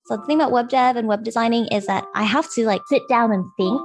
So the thing about web dev and web designing is that I have to like sit down and think.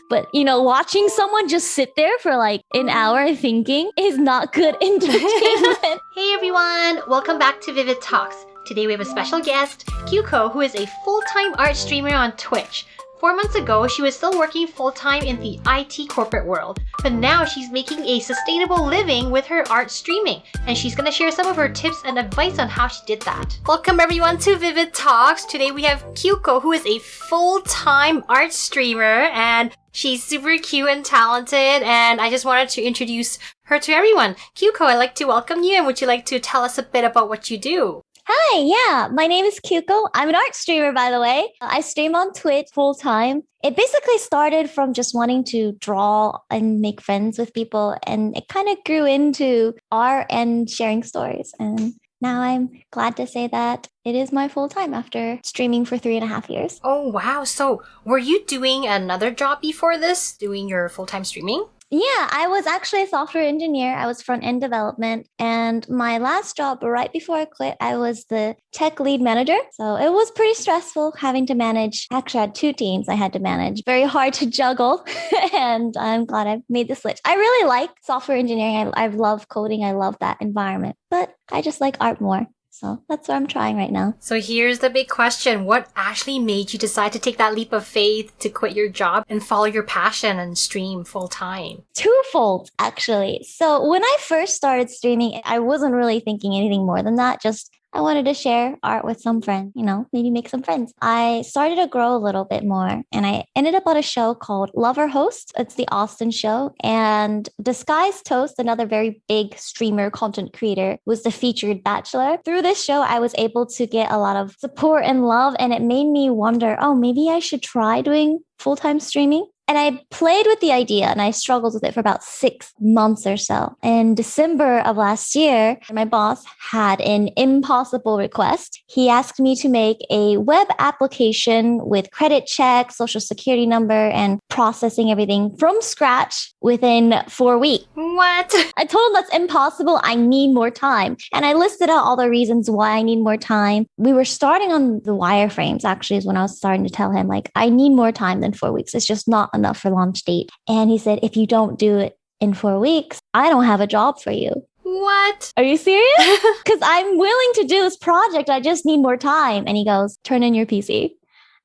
But watching someone just sit there for like an hour thinking is not good entertainment. Hey everyone, welcome back to Vivid Talks. Today we have a special guest, Quqco, who is a full-time art streamer on Twitch. 4 months ago, she was still working full-time in the IT corporate world, but now she's making a sustainable living with her art streaming, and she's gonna share some of her tips and advice on how she did that. Welcome everyone to Vivid Talks. Today we have Quqco, who is a full-time art streamer, and she's super cute and talented, and I just wanted to introduce her to everyone. Quqco, I'd like to welcome you, and would you like to tell us a bit about what you do? Hi, yeah, my name is Quqco. I'm an art streamer, by the way. I stream on Twitch full time. It basically started from just wanting to draw and make friends with people, and it kind of grew into art and sharing stories. And now I'm glad to say that it is my full time after streaming for 3.5 years. Oh, wow. So were you doing another job before this, doing your full-time streaming? Yeah, I was actually a software engineer. I was front-end development. And my last job, right before I quit, I was the tech lead manager. So it was pretty stressful having to manage. Actually, I had 2 teams I had to manage. Very hard to juggle. And I'm glad I made the switch. I really like software engineering. I love coding. I love that environment. But I just like art more. So that's what I'm trying right now. So here's the big question. What actually made you decide to take that leap of faith to quit your job and follow your passion and stream full time? Twofold, actually. So when I first started streaming, I wasn't really thinking anything more than that. Just I wanted to share art with some friends, maybe make some friends. I started to grow a little bit more, and I ended up on a show called Lover Host. It's the Austin show, and Disguised Toast, another very big streamer content creator, was the featured bachelor. Through this show, I was able to get a lot of support and love, and it made me wonder, maybe I should try doing full-time streaming. And I played with the idea and I struggled with it for about 6 months or so. In December of last year, my boss had an impossible request. He asked me to make a web application with credit check, social security number, and processing everything from scratch within 4 weeks. What? I told him that's impossible. I need more time. And I listed out all the reasons why I need more time. We were starting on the wireframes, actually, is when I was starting to tell him, like, I need more time than 4 weeks. It's just not enough for launch date. And he said, if you don't do it in 4 weeks, I don't have a job for you. What? Are you serious? Because I'm willing to do this project. I just need more time. And he goes, turn in your PC.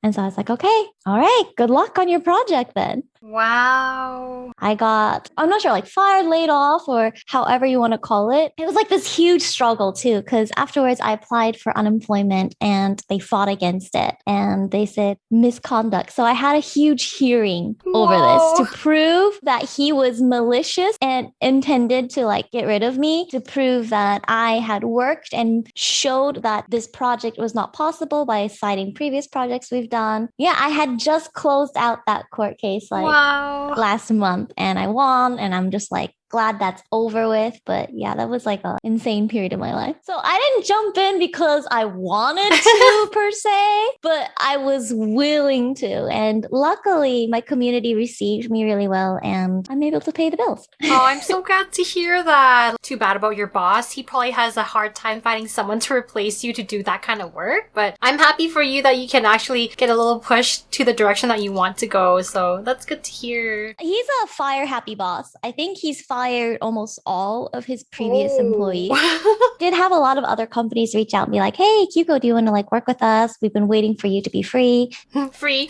And so I was like, okay, all right, good luck on your project then. Wow. I got, I'm not sure, like fired, laid off, or however you want to call it. It was like this huge struggle too, because afterwards I applied for unemployment and they fought against it and they said misconduct. So I had a huge hearing over this to prove that he was malicious and intended to like get rid of me, to prove that I had worked and showed that this project was not possible by citing previous projects we've done. Yeah, I had just closed out that court case last month and I won, and I'm just like glad that's over with. But yeah, that was like an insane period of my life. So I didn't jump in because I wanted to per se, but I was willing to. And luckily my community received me really well and I'm able to pay the bills. Oh, I'm so glad to hear that. Too bad about your boss. He probably has a hard time finding someone to replace you to do that kind of work. But I'm happy for you that you can actually get a little push to the direction that you want to go. So that's good to hear. He's a fire happy boss. I think he's fired almost all of his previous employees. Did have a lot of other companies reach out and be like, hey, Quqco, do you want to like work with us? We've been waiting for you to be free. Free.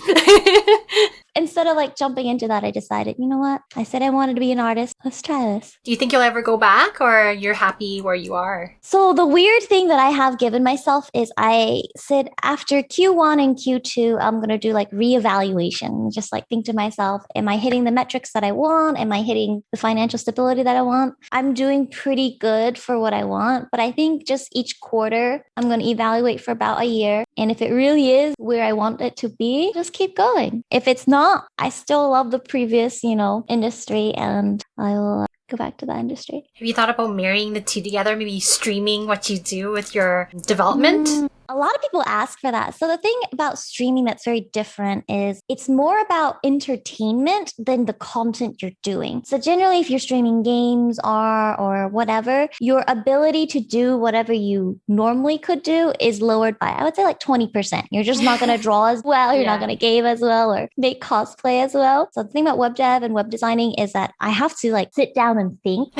Instead of like jumping into that, I decided, you know what? I said I wanted to be an artist. Let's try this. Do you think you'll ever go back, or you're happy where you are? So the weird thing that I have given myself is I said after Q1 and Q2, I'm going to do like reevaluation. Just like think to myself, am I hitting the metrics that I want? Am I hitting the financial stability that I want? I'm doing pretty good for what I want, but I think just each quarter, I'm going to evaluate for about a year. And if it really is where I want it to be, just keep going. If it's not, I still love the previous, industry, and I will go back to that industry. Have you thought about marrying the two together? Maybe streaming what you do with your development? A lot of people ask for that. So the thing about streaming that's very different is it's more about entertainment than the content you're doing. So generally, if you're streaming games or whatever, your ability to do whatever you normally could do is lowered by, I would say, like 20%. You're just not going to draw as well. You're not going to game as well or make cosplay as well. So the thing about web dev and web designing is that I have to like sit down and think.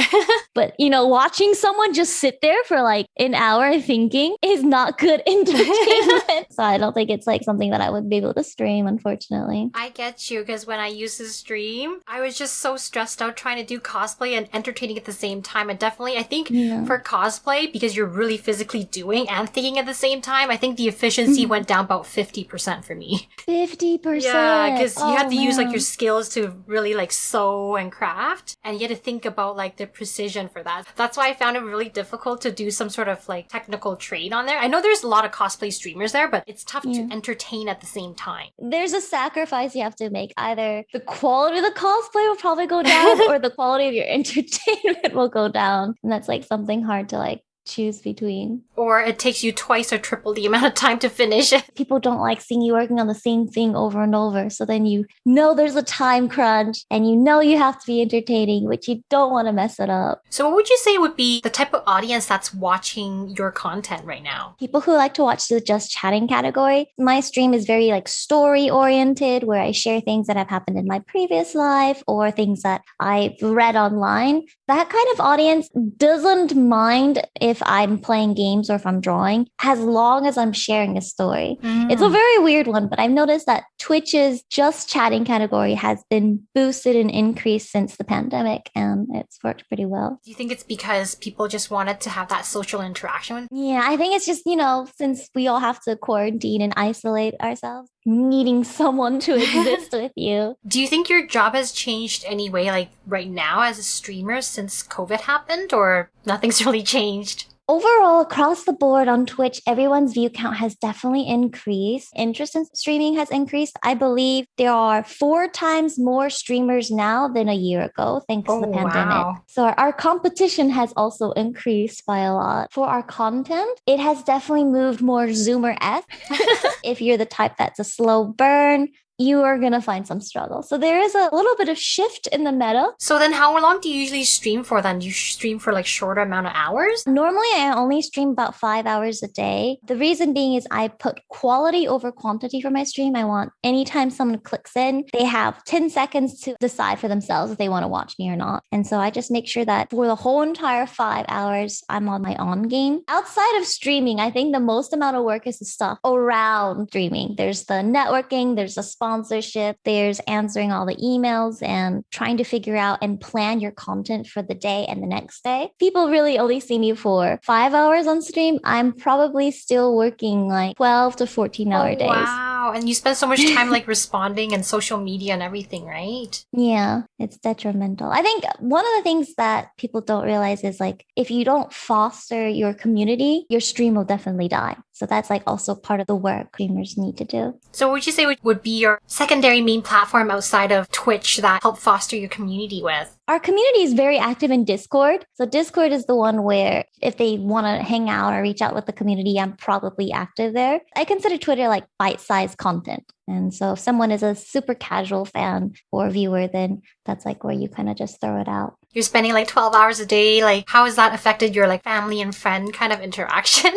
But, watching someone just sit there for like an hour thinking is not good entertainment. So I don't think it's like something that I would be able to stream, unfortunately. I get you, because when I used to stream, I was just so stressed out trying to do cosplay and entertaining at the same time. And definitely, I think for cosplay, because you're really physically doing and thinking at the same time, I think the efficiency went down about 50% for me. 50%? Yeah, because you have to use like your skills to really like sew and craft, and you had to think about like the precision for that. That's why I found it really difficult to do some sort of like technical trade on there. I know there's a lot of cosplay streamers there, but it's tough to entertain at the same time. There's a sacrifice you have to make. Either the quality of the cosplay will probably go down or the quality of your entertainment will go down. And that's like something hard to like choose between. Or it takes you twice or triple the amount of time to finish it. People don't like seeing you working on the same thing over and over. So then there's a time crunch and you have to be entertaining, but you don't want to mess it up. So what would you say would be the type of audience that's watching your content right now? People who like to watch the just chatting category. My stream is very like story oriented, where I share things that have happened in my previous life or things that I've read online. That kind of audience doesn't mind if I'm playing games or if I'm drawing, as long as I'm sharing a story. It's a very weird one, but I've noticed that Twitch's just chatting category has been boosted and increased since the pandemic, and it's worked pretty well. Do you think it's because people just wanted to have that social interaction? Yeah, I think it's just, since we all have to quarantine and isolate ourselves, needing someone to exist with you. Do you think your job has changed anyway, like right now as a streamer since COVID happened, or nothing's really changed? Overall, across the board on Twitch, everyone's view count has definitely increased. Interest in streaming has increased. I believe there are 4 times more streamers now than a year ago, thanks to the pandemic. Wow. So our competition has also increased by a lot. For our content, it has definitely moved more Zoomer-esque. If you're the type that's a slow burn, you are going to find some struggle. So there is a little bit of shift in the meta. So then how long do you usually stream for then? Do you stream for like shorter amount of hours? Normally, I only stream about 5 hours a day. The reason being is I put quality over quantity for my stream. I want anytime someone clicks in, they have 10 seconds to decide for themselves if they want to watch me or not. And so I just make sure that for the whole entire 5 hours, I'm on my on game. Outside of streaming, I think the most amount of work is the stuff around streaming. There's the networking, there's the sponsorship, there's answering all the emails and trying to figure out and plan your content for the day and the next day. People really only see me for 5 hours on stream. I'm probably still working like 12 to 14-hour days. Wow. And you spend so much time like responding and social media and everything, right? Yeah, it's detrimental. I think one of the things that people don't realize is like, if you don't foster your community, your stream will definitely die. So that's like also part of the work streamers need to do. So what would you say would be your secondary main platform outside of Twitch that help foster your community with? Our community is very active in Discord. So Discord is the one where if they want to hang out or reach out with the community, I'm probably active there. I consider Twitter like bite-sized content. And so if someone is a super casual fan or viewer, then that's like where you kind of just throw it out. You're spending like 12 hours a day. Like, how has that affected your like family and friend kind of interaction?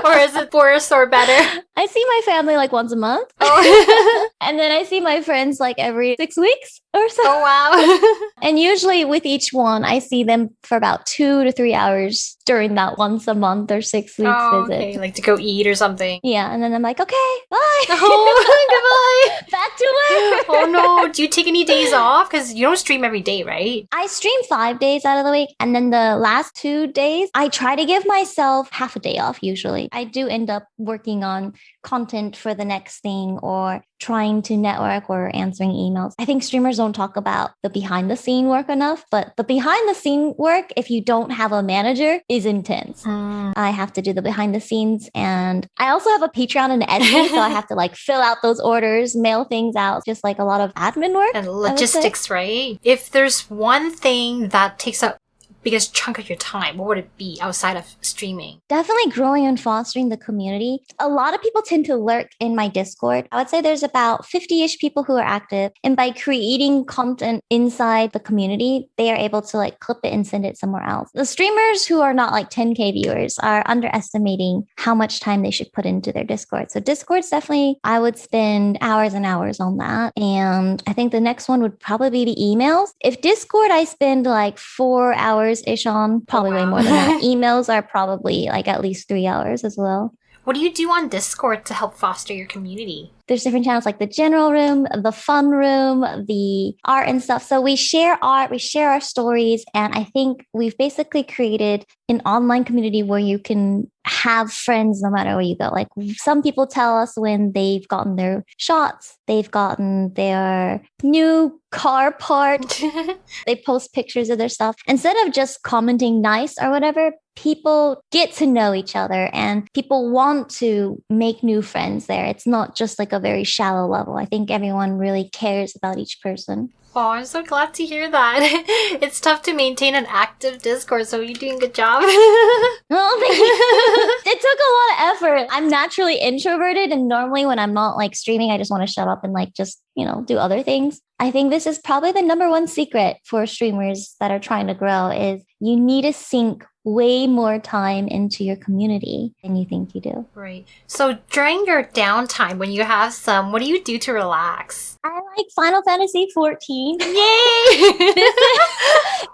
Or is it worse or better? I see my family like once a month. Oh. And then I see my friends like every 6 weeks or so. Oh, wow. And usually with each one, I see them for about 2 to 3 hours during that once a month or 6 weeks visit. Okay, like to go eat or something. Yeah, and then I'm like, okay, bye. Oh, goodbye. Back to work. Oh no, do you take any days off? Because you don't stream every day, right? I stream 5 days out of the week, and then the last 2 days, I try to give myself half a day off usually. I do end up working on content for the next thing or trying to network or answering emails. I think streamers don't talk about the behind the scene work enough, but the behind the scene work, if you don't have a manager, is intense. I have to do the behind the scenes, and I also have a Patreon and editing, so I have to like fill out those orders, mail things out, just like a lot of admin work. And logistics, right? If there's one thing that takes up biggest chunk of your time? What would it be outside of streaming? Definitely growing and fostering the community. A lot of people tend to lurk in my Discord. I would say there's about 50-ish people who are active. And by creating content inside the community, they are able to like clip it and send it somewhere else. The streamers who are not like 10K viewers are underestimating how much time they should put into their Discord. So Discord's definitely, I would spend hours and hours on that. And I think the next one would probably be the emails. If Discord, I spend like 4 hours ish on, probably way more than that. Emails are probably like at least 3 hours as well. What do you do on Discord to help foster your community? There's different channels like the general room, the fun room, the art and stuff. So we share art, we share our stories. And I think we've basically created an online community where you can have friends no matter where you go. Like some people tell us when they've gotten their shots, they've gotten their new car part. They post pictures of their stuff. Instead of just commenting nice or whatever, people get to know each other and people want to make new friends there. It's not just like a very shallow level. I think everyone really cares about each person. Oh, I'm so glad to hear that. It's tough to maintain an active Discord, so you're doing a good job. Oh, thank you. It took a lot of effort. I'm naturally introverted, and normally when I'm not like streaming, I just want to shut up and like just, do other things. I think this is probably the number one secret for streamers that are trying to grow is you need to sink way more time into your community than you think you do. Right. So during your downtime, when you have some, what do you do to relax? I like Final Fantasy 14. Yay!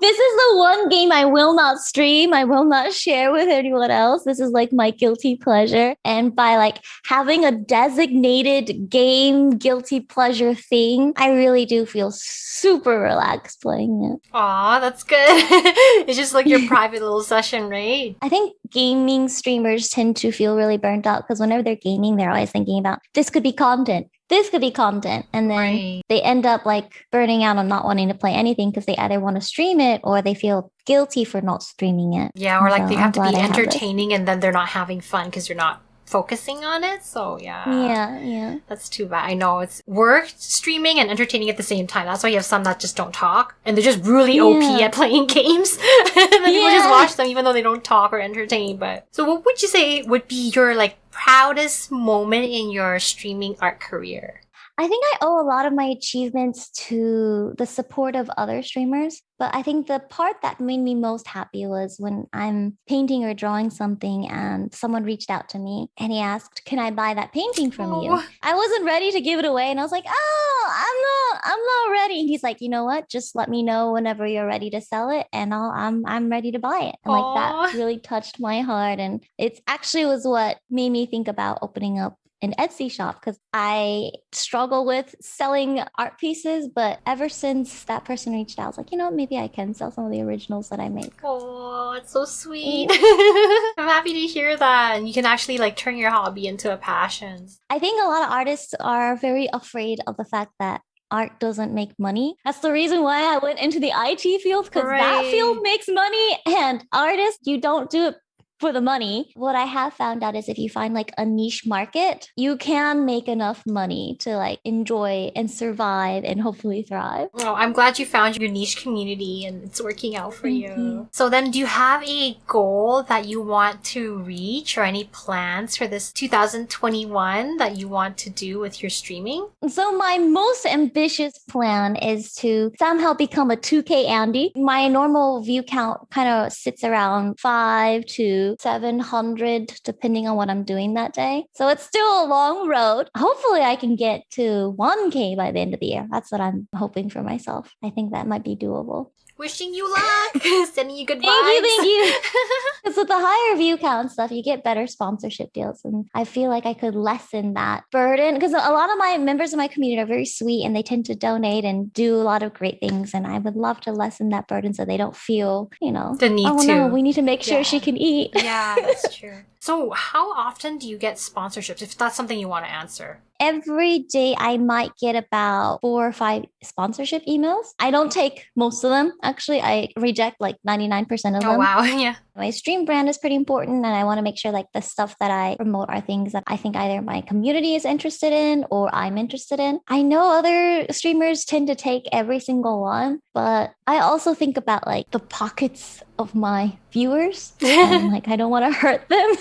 This is the one game I will not stream. I will not share with anyone else. This is like my guilty pleasure. And by like having a designated game guilty pleasure thing, I really do feel super relaxed playing it. Aw, that's good. It's just like your private little session, right? I think gaming streamers tend to feel really burnt out because whenever they're gaming, they're always thinking about this could be content. This could be content. And then they end up like burning out on not wanting to play anything because they either want to stream it or they feel guilty for not streaming it. Yeah, or like they have to be entertaining and then they're not having fun because you're not focusing on it. So yeah, that's too bad. I know it's work, streaming, and entertaining at the same time. That's why you have some that just don't talk and they're just really OP at playing games. And then people just watch them even though they don't talk or entertain. But so what would you say would be your like proudest moment in your streaming art career? I think I owe a lot of my achievements to the support of other streamers. But I think the part that made me most happy was when I'm painting or drawing something and someone reached out to me and he asked, can I buy that painting from you? I wasn't ready to give it away. And I was like, oh, I'm not ready. And he's like, you know what? Just let me know whenever you're ready to sell it. And I'm ready to buy it. And like that really touched my heart. And it actually was what made me think about opening up an Etsy shop because I struggle with selling art pieces, but ever since that person reached out, I was like, maybe I can sell some of the originals that I make. Oh, it's so sweet. I'm happy to hear that. And you can actually like turn your hobby into a passion. I think a lot of artists are very afraid of the fact that art doesn't make money. That's the reason why I went into the IT field because that field makes money, and artists, you don't do it for the money. What I have found out is if you find like a niche market, you can make enough money to like enjoy and survive and hopefully thrive. Oh, I'm glad you found your niche community and it's working out for you. So then do you have a goal that you want to reach or any plans for this 2021 that you want to do with your streaming? So my most ambitious plan is to somehow become a 2K Andy. My normal view count kind of sits around 5 to 700 depending on what I'm doing that day. So it's still a long road. Hopefully I can get to 1K by the end of the year. That's what I'm hoping for myself. I think that might be doable. Wishing you luck. Sending you good vibes. Thank you. Because with the higher view count and stuff, you get better sponsorship deals. And I feel like I could lessen that burden because a lot of my members of my community are very sweet and they tend to donate and do a lot of great things. And I would love to lessen that burden so they don't feel, the need to. No, we need to make sure she can eat. Yeah, that's true. So how often do you get sponsorships, if that's something you want to answer? Every day I might get about 4 or 5 sponsorship emails. I don't take most of them. Actually, I reject like 99% of them. Oh, wow. Yeah. My stream brand is pretty important, and I want to make sure like the stuff that I promote are things that I think either my community is interested in or I'm interested in. I know other streamers tend to take every single one, but I also think about like the pockets of my viewers and like I don't want to hurt them.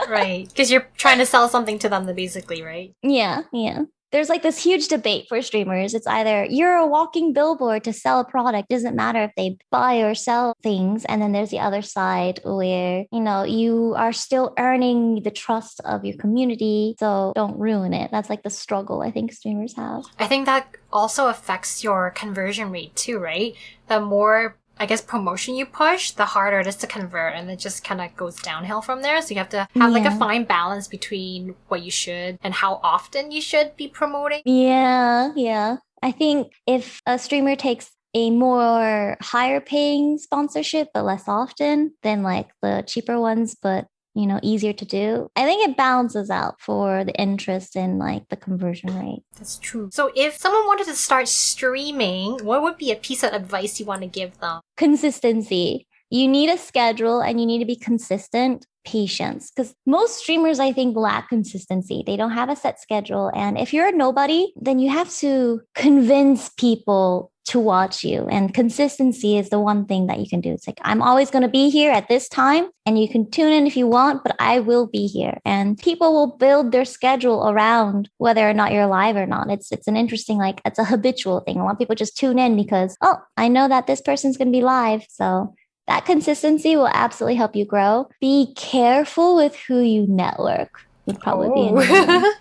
Right. Because you're trying to sell something to them, basically, right? Yeah, yeah. There's like this huge debate for streamers. It's either you're a walking billboard to sell a product, doesn't matter if they buy or sell things. And then there's the other side where, you know, you are still earning the trust of your community. So don't ruin it. That's like the struggle I think streamers have. I think that also affects your conversion rate too, right? The more, I guess, promotion you push, the harder it is to convert, and it just kind of goes downhill from there. So you have to have like a fine balance between what you should and how often you should be promoting. Yeah, yeah. I think if a streamer takes a more higher paying sponsorship, but less often than like the cheaper ones, but you know, easier to do, I think it balances out for the interest in like the conversion rate. That's true. So if someone wanted to start streaming, what would be a piece of advice you want to give them? Consistency. You need a schedule and you need to be consistent. Patience, because most streamers I think lack consistency. They don't have a set schedule, and if you're a nobody, then you have to convince people to watch you, and consistency is the one thing that you can do. It's like, I'm always going to be here at this time and you can tune in if you want, but I will be here, and people will build their schedule around whether or not you're live or not. It's an interesting, like, it's a habitual thing. A lot of people just tune in because, oh, I know that this person's going to be live, so that consistency will absolutely help you grow. Be careful with who you network would probably be another one.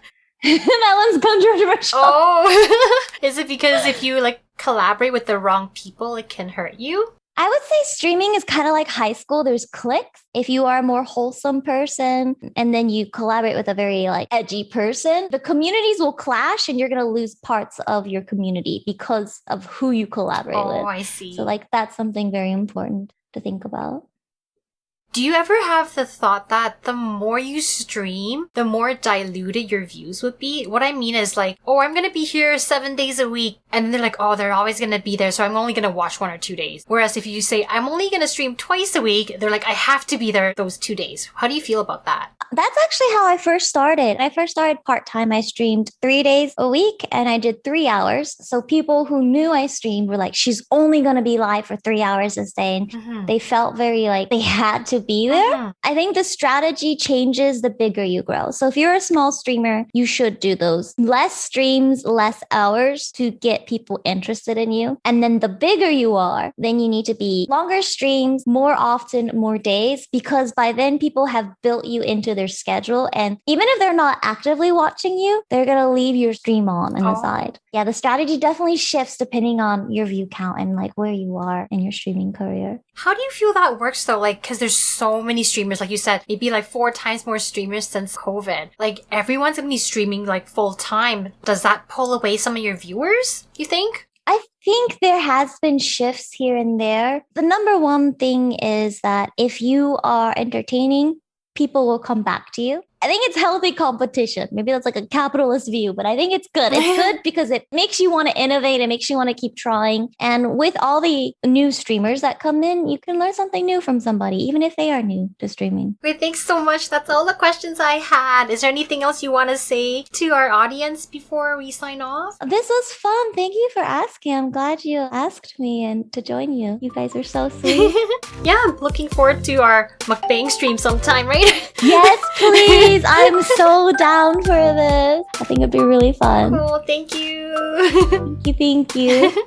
That one's controversial. Oh, is it because if you like collaborate with the wrong people, it can hurt you? I would say streaming is kind of like high school. There's cliques. If you are a more wholesome person and then you collaborate with a very like edgy person, the communities will clash and you're going to lose parts of your community because of who you collaborate with. Oh, I see. So like that's something very important to think about. Do you ever have the thought that the more you stream, the more diluted your views would be? What I mean is like, oh, I'm going to be here 7 days a week. And they're like, oh, they're always going to be there, so I'm only going to watch 1 or 2 days. Whereas if you say, I'm only going to stream twice a week, they're like, I have to be there those 2 days. How do you feel about that? That's actually how I first started. I first started part-time. I streamed 3 days a week and I did 3 hours. So people who knew I streamed were like, she's only going to be live for 3 hours a day. And they felt very like they had to be there. I think the strategy changes the bigger you grow. So if you're a small streamer, you should do those less streams, less hours to get people interested in you. And then the bigger you are, then you need to be longer streams, more often, more days, because by then people have built you into their schedule. And even if they're not actively watching you, they're going to leave your stream on the side. Yeah, the strategy definitely shifts depending on your view count and like where you are in your streaming career. How do you feel that works though? Like, because there's so many streamers, like you said, maybe like 4 times more streamers since COVID. Like, everyone's going to be streaming like full time. Does that pull away some of your viewers, you think? I think there has been shifts here and there. The number one thing is that if you are entertaining, people will come back to you. I think it's healthy competition. Maybe that's like a capitalist view, but I think it's good. It's good because it makes you want to innovate. It makes you want to keep trying. And with all the new streamers that come in, you can learn something new from somebody, even if they are new to streaming. Great, thanks so much. That's all the questions I had. Is there anything else you want to say to our audience before we sign off? This was fun. Thank you for asking. I'm glad you asked me and to join you. You guys are so sweet. Yeah, I'm looking forward to our mukbang stream sometime, right? Yes, please. I'm so down for this. I think it'd be really fun. Cool, thank you. Thank you.